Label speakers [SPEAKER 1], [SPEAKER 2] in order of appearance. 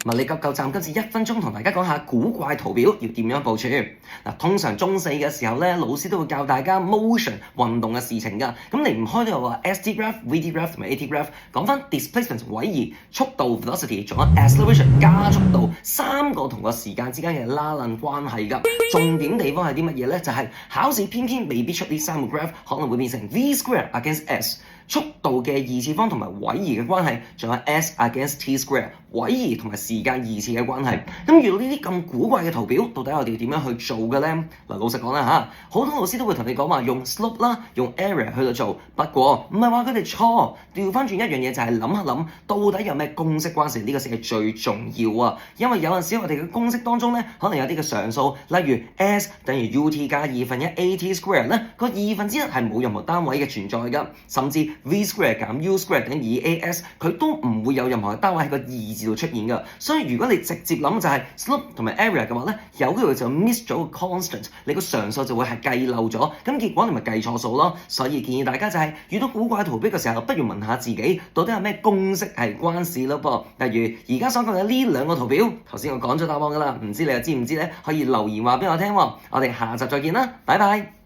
[SPEAKER 1] 物理急救站今次1分鐘同大家講下古怪圖表要點樣部署。通常中4嘅時候咧，老師都會教大家 motion 運動嘅事情㗎。咁離唔開都有話 ST graph、VT graph 同埋 AT graph。講翻 displacement 位移、速度 velocity， 仲有 acceleration 加速度3個同個時間之間嘅拉楞關係㗎。重點地方係啲乜嘢咧？就係考試偏偏未必出呢3個 graph， 可能會變成 V square against S。速度嘅二次方同埋位移嘅關係，仲有 S against T square 位移同埋時間二次嘅關係。咁遇到呢啲咁古怪嘅圖表，到底我哋點樣去做嘅呢？嗱，老實講啦嚇，好多老師都會同你講話用 slope 啦，用 area 去到做。不過唔係話佢哋錯，調翻轉一樣嘢就係諗一諗，到底有咩公式關係？呢個先係最重要啊！因為有陣時我哋嘅公式當中咧，可能有啲嘅常數，例如 S 等於 UT 加1/2 AT square 咧，個1/2係冇任何單位嘅存在㗎，甚至V square 減 U square 等於 2AS， 佢都唔會有任何嘅單位喺個2字度出現㗎。所以如果你直接諗就係 slope 同埋 area 嘅話咧，有機會就 miss 咗個 constant， 你個常數就會係計漏咗，咁結果你咪計錯數咯。所以建議大家就係遇到古怪圖表嘅時候，不如問下自己到底有咩公式係關事咯噃。例如而家所講嘅呢2個圖表，頭先我講咗答案㗎啦，唔知你又知唔知咧？可以留言話俾我聽喎。我哋下集再見啦，拜拜。